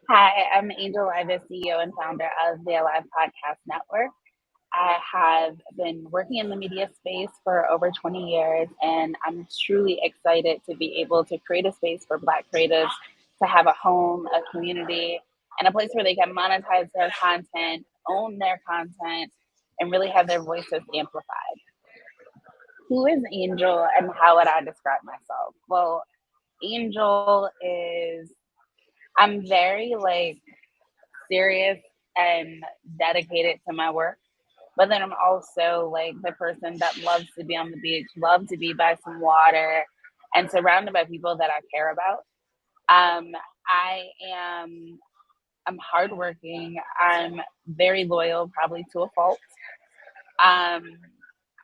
Hi, I'm Angel Livas, CEO and founder of the Alive Podcast Network. I have been working in the media space for over 20 years, and I'm truly excited to be able to create a space for Black creatives to have a home, a community, and a place where they can monetize their content, own their content, and really have their voices amplified. Who is Angel and how would I describe myself? Well, Angel is, I'm very serious and dedicated to my work. But then I'm also like the person that loves to be on the beach, love to be by some water, and surrounded by people that I care about. Um, I am I'm hardworking. I'm very loyal, probably to a fault. Um,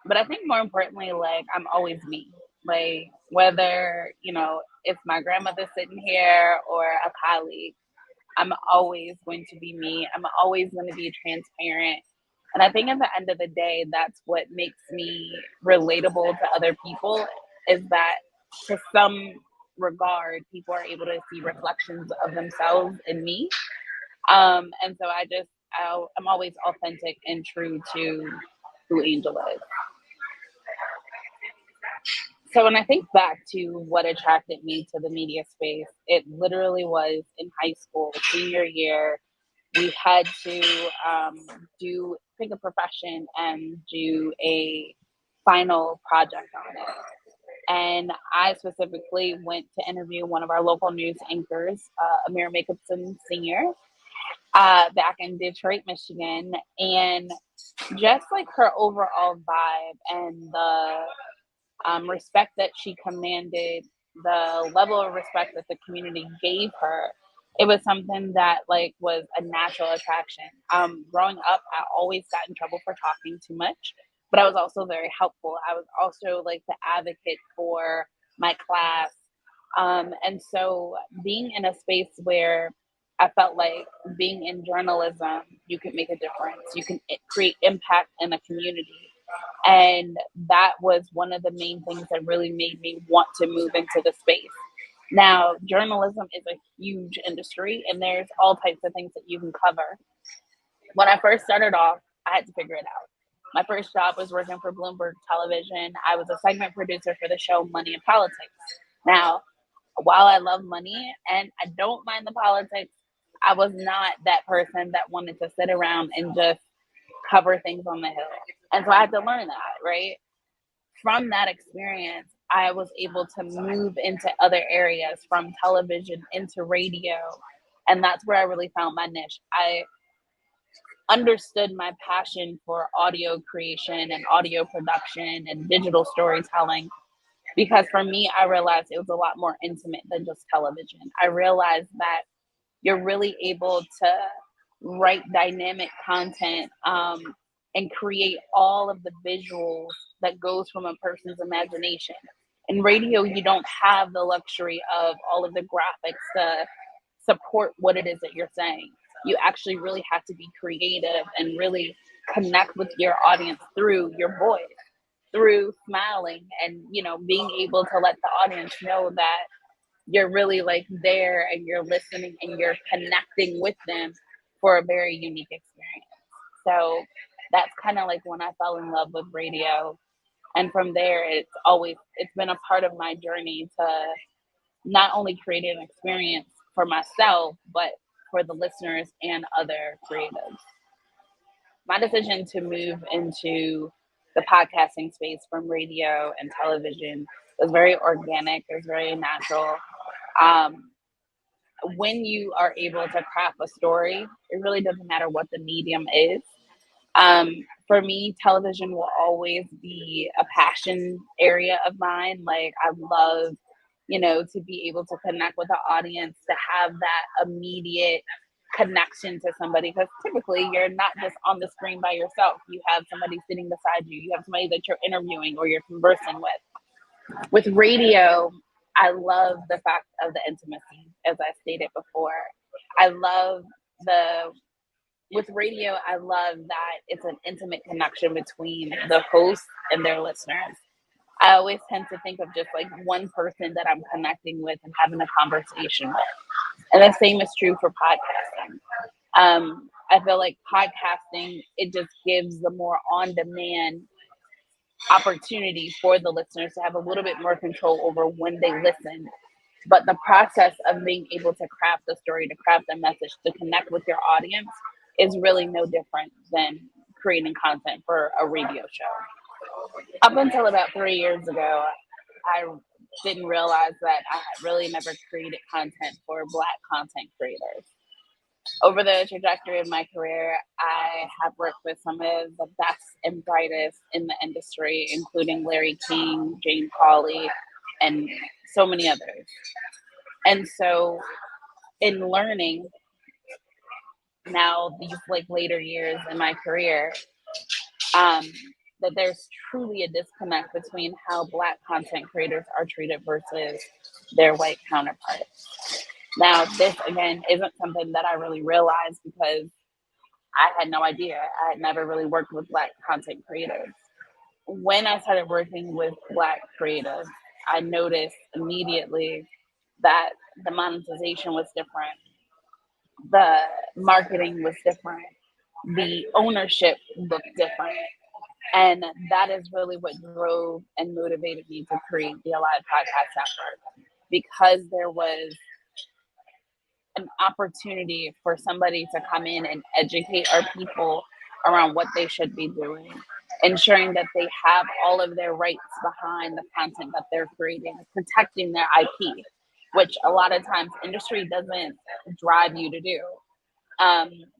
but I think more importantly, like I'm always me. Like whether it's my grandmother sitting here or a colleague, I'm always going to be me. I'm always going to be transparent. And I think at the end of the day, that's what makes me relatable to other people is that to some regard, people are able to see reflections of themselves in me. And so I'm always authentic and true to who Angel is. So when I think back to what attracted me to the media space, it literally was in high school, senior year. We had to do pick a profession and do a final project on it. And I specifically went to interview one of our local news anchors, Amir Jacobson Sr., back in Detroit, Michigan, and just like her overall vibe and the respect that she commanded, the level of respect that the community gave her, it was something that like was a natural attraction. Growing up, I always got in trouble for talking too much, but I was also very helpful. I was also like the advocate for my class. And so being in a space where I felt like being in journalism, you can make a difference. You can create impact in a community. And that was one of the main things that really made me want to move into the space. Now, journalism is a huge industry and there's all types of things that you can cover. When I first started off, I had to figure it out. My first job was working for Bloomberg Television. I was a segment producer for the show Money in Politics. Now, while I love money and I don't mind the politics, I was not that person that wanted to sit around and just cover things on the hill. And so I had to learn that, right? From that experience, I was able to move into other areas from television into radio. And that's where I really found my niche. I understood my passion for audio creation and audio production and digital storytelling because for me, I realized it was a lot more intimate than just television. I realized that you're really able to write dynamic content and create all of the visuals that goes from a person's imagination. In radio, you don't have the luxury of all of the graphics to support what it is that you're saying. You actually really have to be creative and really connect with your audience through your voice, through smiling and being able to let the audience know that you're really like there and you're listening and you're connecting with them for a very unique experience. So that's kind of like when I fell in love with radio. And from there, it's been a part of my journey to not only create an experience for myself, but for the listeners and other creatives. My decision to move into the podcasting space from radio and television was very organic, it was very natural. Um, when you are able to craft a story, it really doesn't matter what the medium is. For me, television will always be a passion area of mine. Like, I love, to be able to connect with the audience, to have that immediate connection to somebody. Because typically, you're not just on the screen by yourself, you have somebody sitting beside you, you have somebody that you're interviewing or you're conversing with. With radio, I love the fact of the intimacy, as I stated before. I love the with radio, I love that it's an intimate connection between the host and their listeners. I always tend to think of just like one person that I'm connecting with and having a conversation with. And the same is true for podcasting. I feel like podcasting, it just gives the more on demand opportunity for the listeners to have a little bit more control over when they listen. But the process of being able to craft the story, to craft a message, to connect with your audience is really no different than creating content for a radio show. Up until about 3 years ago, I didn't realize that I had really never created content for Black content creators. Over the trajectory of my career, I have worked with some of the best and brightest in the industry, including Larry King, Jane Pauley, and so many others. And so, in learning now these like later years in my career, um, that there's truly a disconnect between how Black content creators are treated versus their white counterparts. Now, this again isn't something that I really realized because I had no idea. I had never really worked with Black content creators. When I started working with Black creatives, I noticed immediately that the monetization was different, the marketing was different, the ownership looked different. And that is really what drove and motivated me to create the Alive Podcast Network, because there was an opportunity for somebody to come in and educate our people around what they should be doing, ensuring that they have all of their rights behind the content that they're creating, protecting their IP, which a lot of times industry doesn't drive you to do.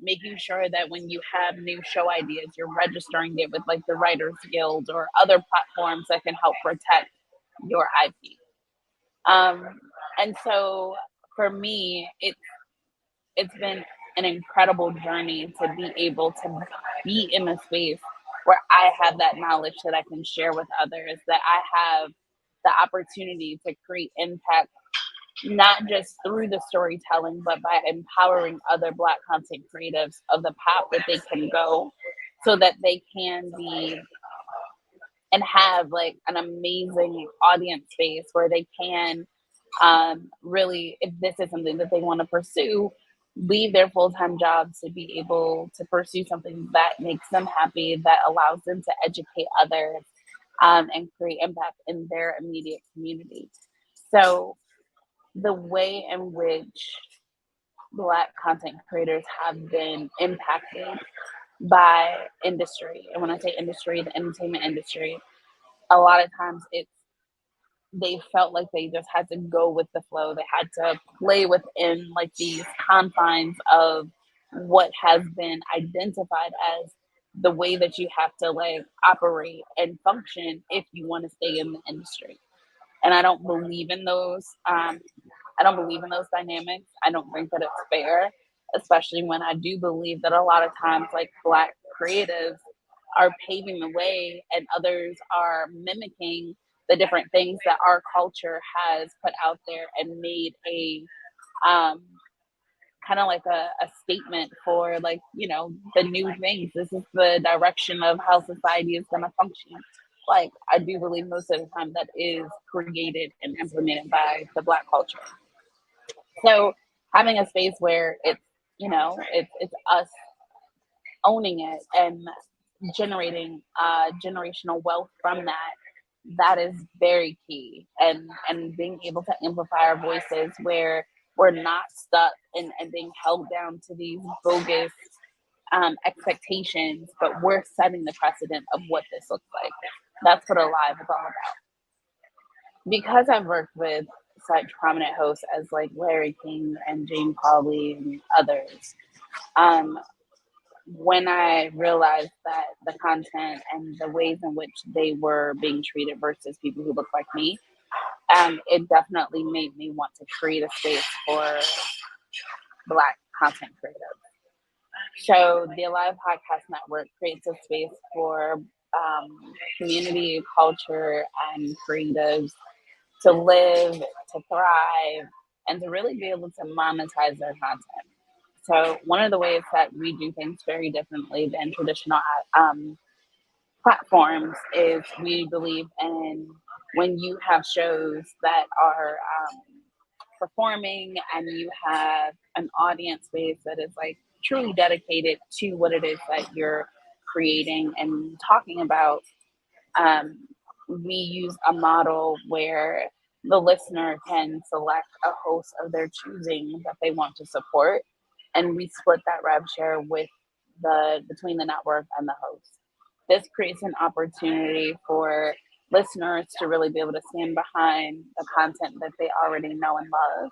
Making sure that when you have new show ideas, you're registering it with like the Writers Guild or other platforms that can help protect your IP. And so for me, it's been an incredible journey to be able to be in a space where I have that knowledge that I can share with others, that I have the opportunity to create impact, not just through the storytelling, but by empowering other Black content creatives of the path that they can go so that they can be and have like an amazing audience space where they can really, if this is something that they want to pursue, leave their full-time jobs to be able to pursue something that makes them happy, that allows them to educate others, and create impact in their immediate community. So the way in which Black content creators have been impacted by industry, and when I say industry, the entertainment industry, a lot of times they felt like they just had to go with the flow. They had to play within like these confines of what has been identified as the way that you have to like operate and function if you want to stay in the industry. And I don't believe in those. I don't believe in those dynamics. I don't think that it's fair, especially when I do believe that a lot of times, like Black creatives are paving the way and others are mimicking the different things that our culture has put out there and made a um, kind of like a statement for like, you know, the new things. This is the direction of how society is going to function. Like, I do believe most of the time that is created and implemented by the Black culture. So having a space where it's, you know, it's us owning it and generating generational wealth from that, that is very key. And being able to amplify our voices where we're not stuck and being held down to these bogus expectations, but we're setting the precedent of what this looks like. That's what Alive is all about. Because I've worked with such prominent hosts as like Larry King and Jane Pauley and others, um, when I realized that the content and the ways in which they were being treated versus people who look like me, it definitely made me want to create a space for Black content creators. So the Alive Podcast Network creates a space for community, culture, and creatives to live, to thrive, and to really be able to monetize their content. So one of the ways that we do things very differently than traditional platforms is we believe in when you have shows that are performing and you have an audience base that is like truly dedicated to what it is that you're creating and talking about, um, we use a model where the listener can select a host of their choosing that they want to support, and we split that rev share with the between the network and the host. This creates an opportunity for listeners to really be able to stand behind the content that they already know and love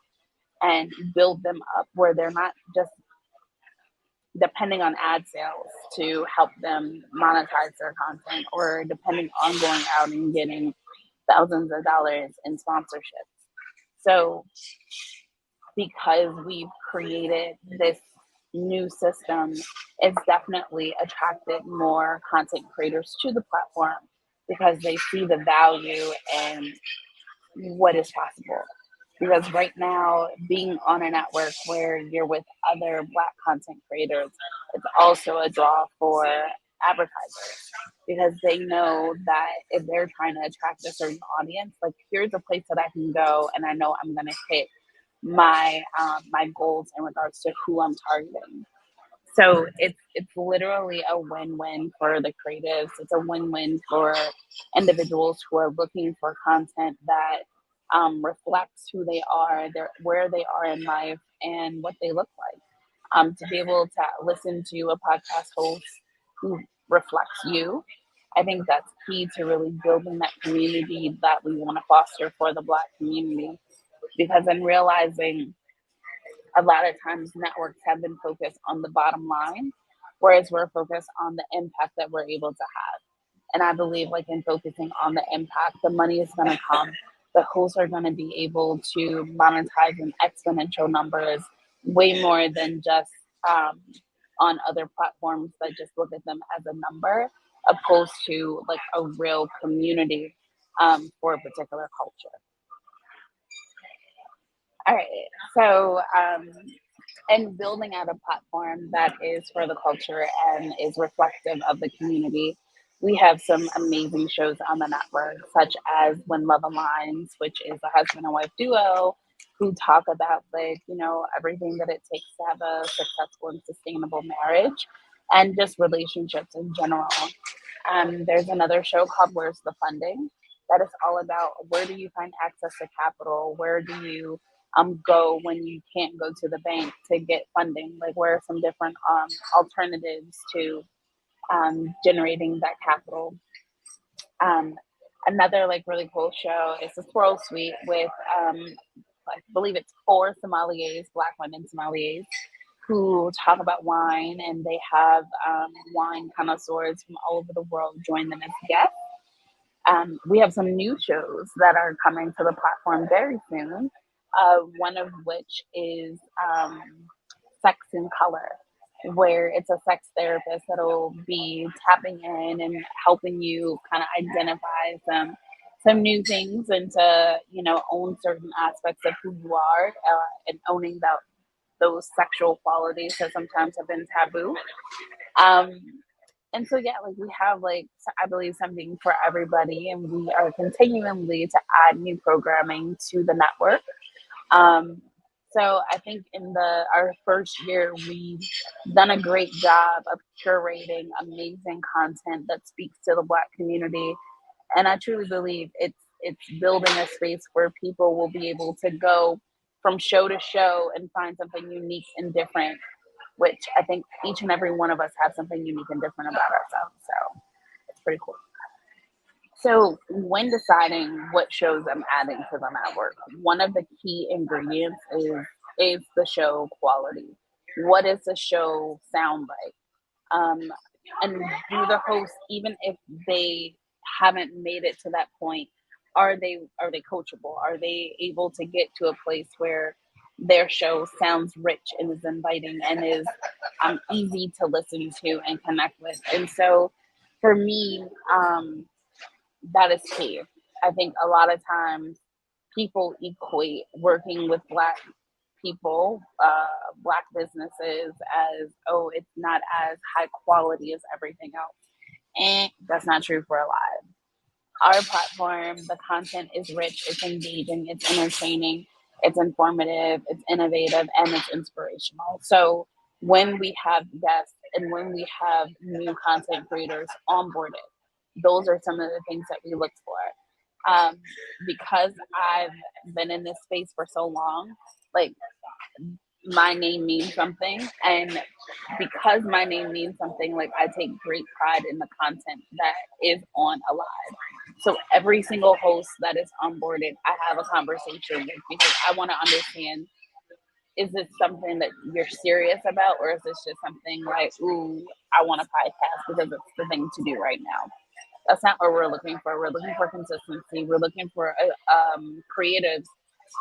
and build them up where they're not just depending on ad sales to help them monetize their content or depending on going out and getting thousands of dollars in sponsorships. So, because we've created this new system, it's definitely attracted more content creators to the platform because they see the value and what is possible. Because right now, being on a network where you're with other Black content creators, it's also a draw for advertisers because they know that if they're trying to attract a certain audience, like here's a place that I can go and I know I'm going to hit my goals in regards to who I'm targeting. So it's literally a win-win for the creatives. It's a win-win for individuals who are looking for content that reflects who they are, where they are in life, and what they look like. To be able to listen to a podcast host who reflects you, I think that's key to really building that community that we want to foster for the Black community. Because I'm realizing a lot of times networks have been focused on the bottom line, whereas we're focused on the impact that we're able to have. And I believe, like in focusing on the impact, the money is going to come. The hosts are going to be able to monetize in exponential numbers, way more than just um, on other platforms that just look at them as a number, opposed to like a real community for a particular culture. All right. So, and building out a platform that is for the culture and is reflective of the community. We have some amazing shows on the network, such as When Love Aligns, which is a husband and wife duo who talk about like, everything that it takes to have a successful and sustainable marriage and just relationships in general. There's another show called Where's the Funding that is all about where do you find access to capital? Where do you go when you can't go to the bank to get funding? Like, where are some different alternatives to generating that capital? Um, Another like really cool show is the Squirrel Suite with I believe it's four sommeliers, Black women sommeliers, who talk about wine, and they have wine connoisseurs from all over the world join them as guests. We have some new shows that are coming to the platform very soon. One of which is Sex in Color, where it's a sex therapist that'll be tapping in and helping you kind of identify some new things and to own certain aspects of who you are and owning those sexual qualities that sometimes have been taboo. Um, and so yeah, like we have like I believe something for everybody, and we are continually to add new programming to the network. Um, so I think in the our first year, we've done a great job of curating amazing content that speaks to the Black community, and I truly believe it's building a space where people will be able to go from show to show and find something unique and different, which I think each and every one of us have something unique and different about ourselves. So it's pretty cool. So when deciding what shows I'm adding to the network, one of the key ingredients is the show quality. What does the show sound like? Um, and do the hosts, even if they haven't made it to that point, are they coachable? Are they able to get to a place where their show sounds rich and is inviting and is easy to listen to and connect with? And so for me, that is key. I think a lot of times people equate working with Black people, Black businesses as, oh, it's not as high quality as everything else. And that's not true for a lot. Our platform, the content is rich, it's engaging, it's entertaining. it's informative, it's innovative, and it's inspirational. So when we have guests and when we have new content creators onboarded, those are some of the things that we look for. Because I've been in this space for so long, like my name means something, and because my name means something, like I take great pride in the content that is on Alive. So every single host that is onboarded, I have a conversation with, because I want to understand, is this something that you're serious about, or is this just something like, ooh, I want a podcast because it's the thing to do right now? That's not what we're looking for. We're looking for consistency. We're looking for creatives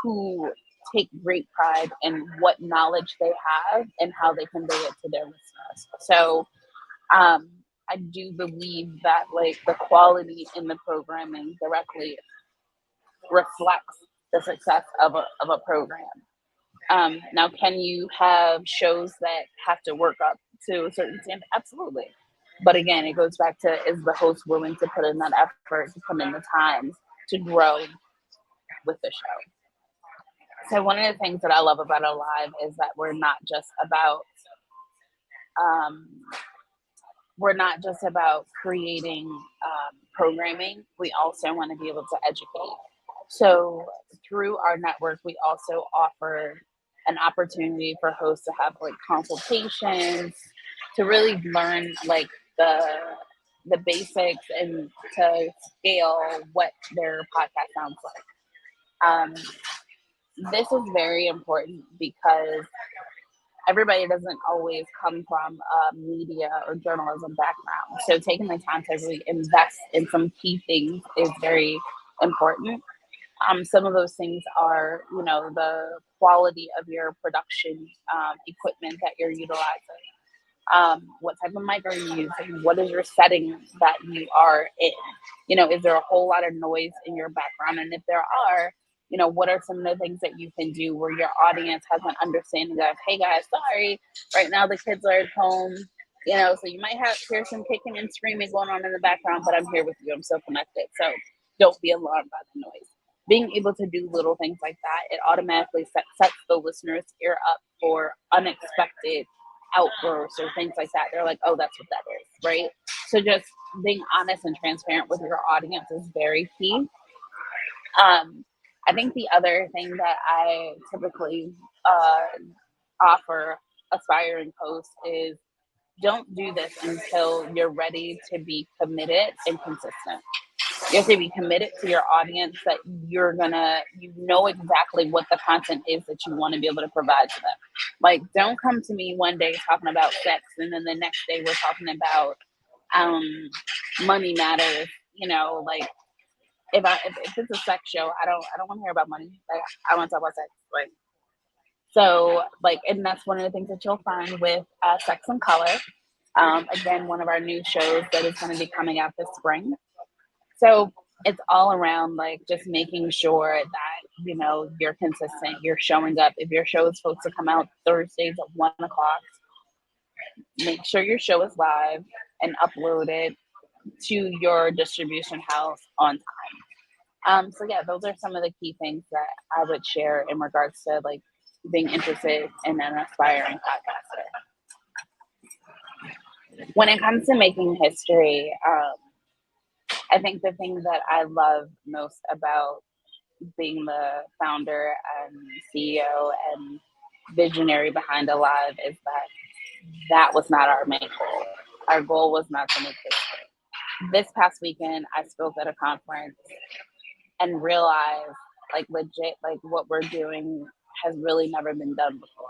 who take great pride in what knowledge they have and how they convey it to their listeners. So um, I do believe that like the quality in the programming directly reflects the success of a program. Now, can you have shows that have to work up to a certain standard? Absolutely. But again, it goes back to, is the host willing to put in that effort, to put in the time to grow with the show? So one of the things that I love about Alive is that um, we're not just about creating programming. We also want to be able to educate. So through our network, we also offer an opportunity for hosts to have like consultations, to really learn like the the basics and to scale what their podcast sounds like. This is very important because everybody doesn't always come from a media or journalism background. So taking the time to really invest in some key things is very important. Some of those things are, you know, the quality of your production equipment that you're utilizing. What type of mic are you using? What is your setting that you are in? You know, is there a whole lot of noise in your background? And if there are, you know, what are some of the things that you can do where your audience has an understanding of, hey guys, sorry, right now the kids are at home, you know, so you might have hear some kicking and screaming going on in the background, but I'm here with you. I'm so connected. So don't be alarmed by the noise. Being able to do little things like that, it automatically sets the listener's ear up for unexpected outbursts or things like that. They're like, oh, that's what that is, right? So just being honest and transparent with your audience is very key. Um, I think the other thing that I typically offer aspiring hosts is, don't do this until you're ready to be committed and consistent. You have to be committed to your audience, that you know exactly what the content is that you want to be able to provide to them. Like, don't come to me one day talking about sex, and then the next day we're talking about um, money matters. You know, like if it's a sex show, I don't want to hear about money. Like, I want to talk about sex. Like, so like, and that's one of the things that you'll find with Sex and Color. Again, one of our new shows that is going to be coming out this spring. So it's all around like just making sure that, you know, you're consistent, you're showing up. If your show is supposed to come out Thursdays at 1 o'clock, make sure your show is live and uploaded to your distribution house on time. So yeah, those are some of the key things that I would share in regards to like being interested in an aspiring podcaster. When it comes to making history, I think the thing that I love most about being the founder and CEO and visionary behind Alive is that that was not our main goal. Our goal was not to make history. This past weekend, I spoke at a conference and realized, like, legit, like what we're doing has really never been done before.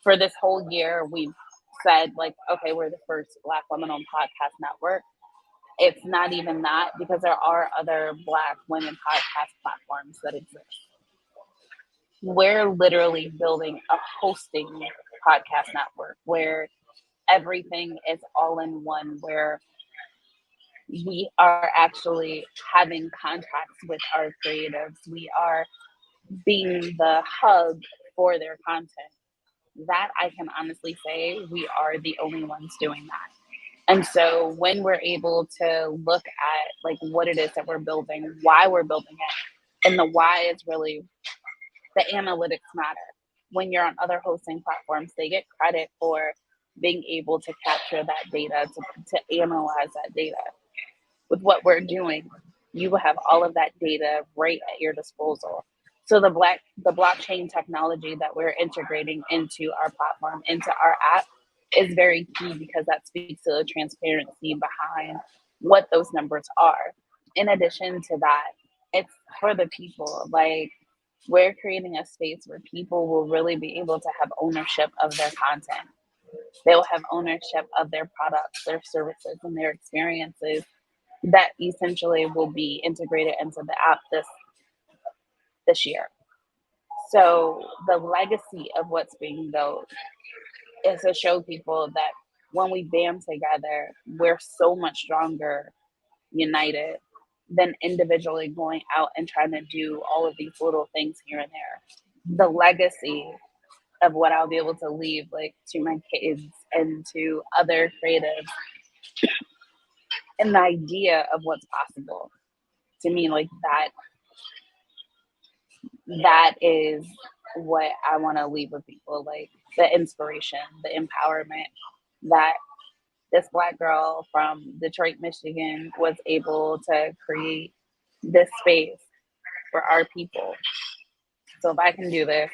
For this whole year, we've said, like, okay, we're the first Black women on podcast network. It's not even that, because there are other Black women podcast platforms that exist. We're literally building a hosting podcast network where everything is all in one, where we are actually having contracts with our creatives. We are being the hub for their content. That I can honestly say we are the only ones doing that. And so when we're able to look at like what it is that we're building, why we're building it, and the why is really the analytics matter. When you're on other hosting platforms, they get credit for being able to capture that data, to analyze that data. With what we're doing, you will have all of that data right at your disposal. So the blockchain technology that we're integrating into our platform, into our app, is very key because that speaks to the transparency behind what those numbers are. In addition to that, it's for the people. Like, we're creating a space where people will really be able to have ownership of their content. They'll have ownership of their products, their services, and their experiences that essentially will be integrated into the app this year. So the legacy of what's being built is to show people that when we band together, we're so much stronger united than individually going out and trying to do all of these little things here and there. The legacy of what I'll be able to leave, like, to my kids and to other creatives, and the idea of what's possible, to me, like, that is what I want to leave with people, like the inspiration, the empowerment that this Black girl from Detroit, Michigan was able to create this space for our people. So if I can do this,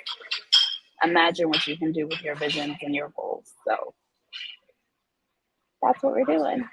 imagine what you can do with your visions and your goals. So that's what we're doing.